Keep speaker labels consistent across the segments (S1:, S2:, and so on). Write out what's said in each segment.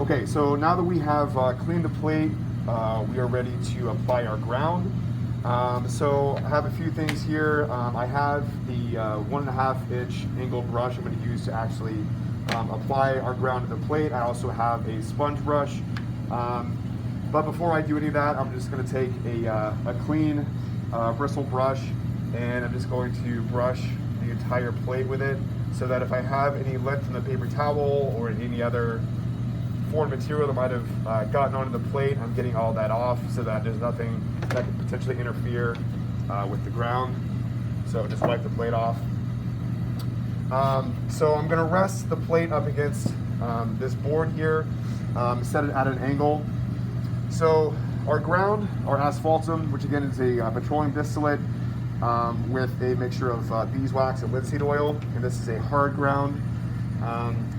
S1: Okay, so now that we have cleaned the plate, we are ready to apply our ground. So I have a few things here. I have the 1.5-inch angle brush I'm going to use to actually apply our ground to the plate. I also have a sponge brush. But before I do any of that, I'm just going to take a clean bristle brush, and I'm just going to brush the entire plate with it, so that if I have any lint from the paper towel or any other foreign material that might have gotten onto the plate, I'm getting all that off so that there's nothing that could potentially interfere with the ground. So just wipe the plate off. So I'm going to rest the plate up against this board here, set it at an angle. So our ground, our asphaltum, which again is a petroleum distillate with a mixture of beeswax and linseed oil, and this is a hard ground.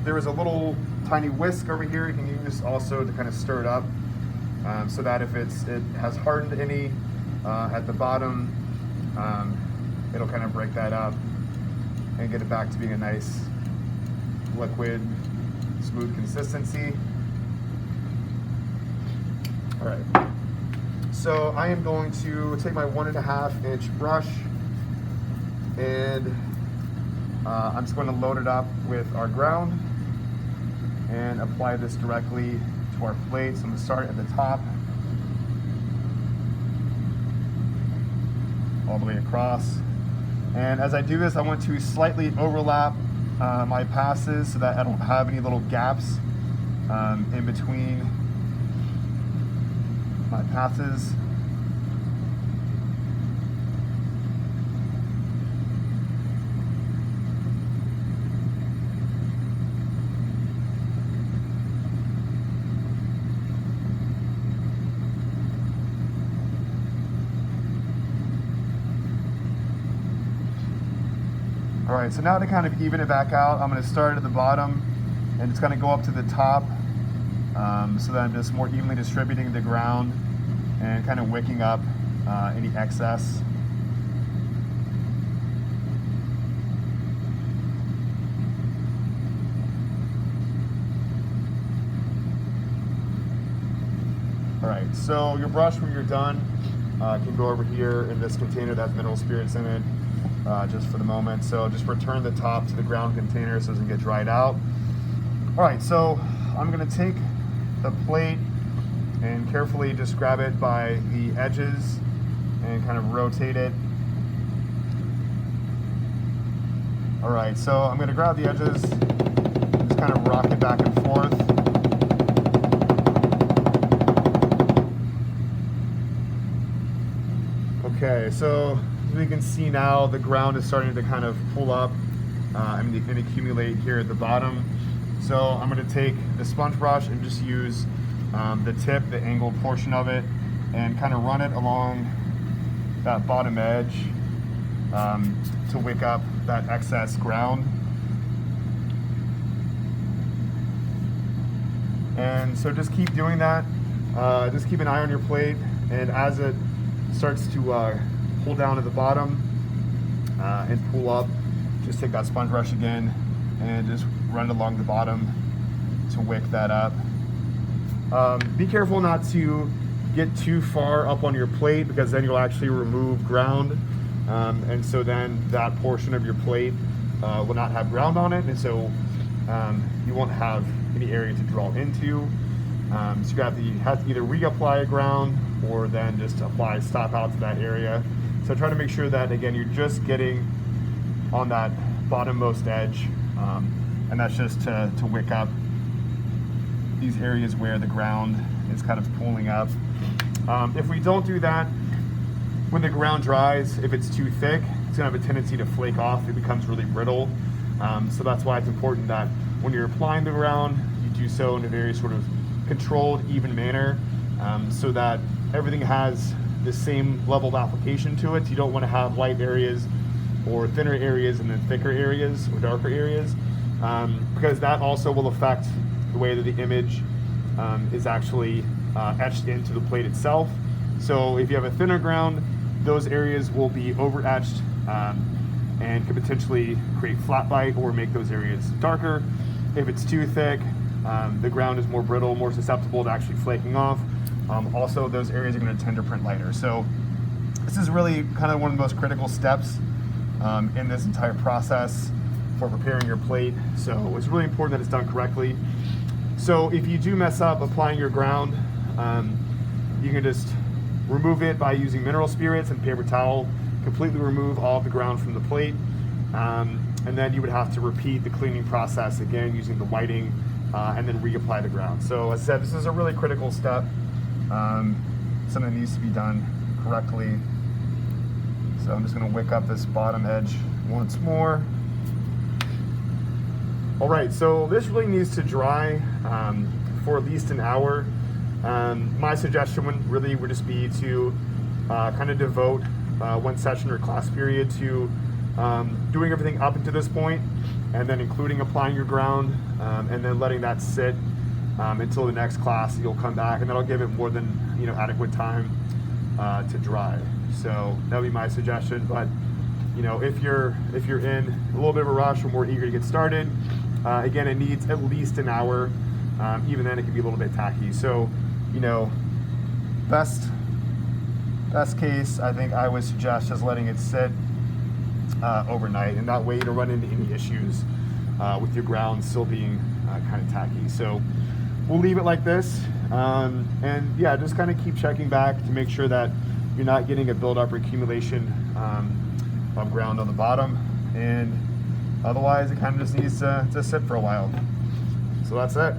S1: There is a little tiny whisk over here you can use also to kind of stir it up, so that if it has hardened any at the bottom, it'll kind of break that up and get it back to being a nice liquid, smooth consistency. All right, so I am going to take my 1.5-inch brush, and I'm just going to load it up with our ground and apply this directly to our plate. So I'm going to start at the top, all the way across. And as I do this, I want to slightly overlap my passes so that I don't have any little gaps in between my passes. All right, so now to kind of even it back out, I'm going to start at the bottom and it's going to go up to the top, so that I'm just more evenly distributing the ground and kind of wicking up any excess. All right, so your brush, when you're done, can go over here in this container that has mineral spirits in it, just for the moment. So just return the top to the ground container so it doesn't get dried out. All right, so I'm gonna take the plate and carefully just grab it by the edges and kind of rotate it. All right, so I'm gonna grab the edges and just kind of rock it back and forth. Okay, so as we can see now, the ground is starting to kind of pull up and accumulate here at the bottom. So I'm going to take the sponge brush and just use the tip, the angled portion of it, and kind of run it along that bottom edge to wick up that excess ground. And so just keep doing that. Just keep an eye on your plate, and as it starts to pull down at the bottom and pull up, just take that sponge brush again and just run it along the bottom to wick that up. Be careful not to get too far up on your plate, because then you'll actually remove ground, and so then that portion of your plate will not have ground on it, and so you won't have any area to draw into. So you have to either reapply a ground or then just apply stop out to that area. So try to make sure that, again, you're just getting on that bottommost edge, and that's just to wick up these areas where the ground is kind of pulling up. If we don't do that, when the ground dries, if it's too thick, it's gonna have a tendency to flake off. It becomes really brittle. So that's why it's important that when you're applying the ground, you do so in a very sort of controlled, even manner, so that everything has the same level of application to it. You don't want to have light areas or thinner areas and then thicker areas or darker areas, because that also will affect the way that the image is actually etched into the plate itself. So if you have a thinner ground, those areas will be over etched and could potentially create flat bite or make those areas darker. If it's too thick, the ground is more brittle, more susceptible to actually flaking off. Also, those areas are going to tend to print lighter. So this is really kind of one of the most critical steps in this entire process for preparing your plate. So it's really important that it's done correctly. So if you do mess up applying your ground, you can just remove it by using mineral spirits and paper towel, completely remove all of the ground from the plate. And then you would have to repeat the cleaning process again using the whiting and then reapply the ground. So as I said, this is a really critical step. Something that needs to be done correctly. So I'm just going to wick up this bottom edge once more. All right, so this really needs to dry for at least an hour. My suggestion would just be to kind of devote one session or class period to doing everything up until this point, and then including applying your ground, and then letting that sit until the next class. You'll come back, and that'll give it more than adequate time to dry. So that would be my suggestion. But if you're in a little bit of a rush or more eager to get started, again, it needs at least an hour. Even then, it can be a little bit tacky. So best case, I think I would suggest just letting it sit overnight, and that way you don't run into any issues with your ground still being kind of tacky. So we'll leave it like this, and yeah, just kind of keep checking back to make sure that you're not getting a buildup or accumulation of ground on the bottom, and otherwise it kind of just needs to sit for a while. So that's it.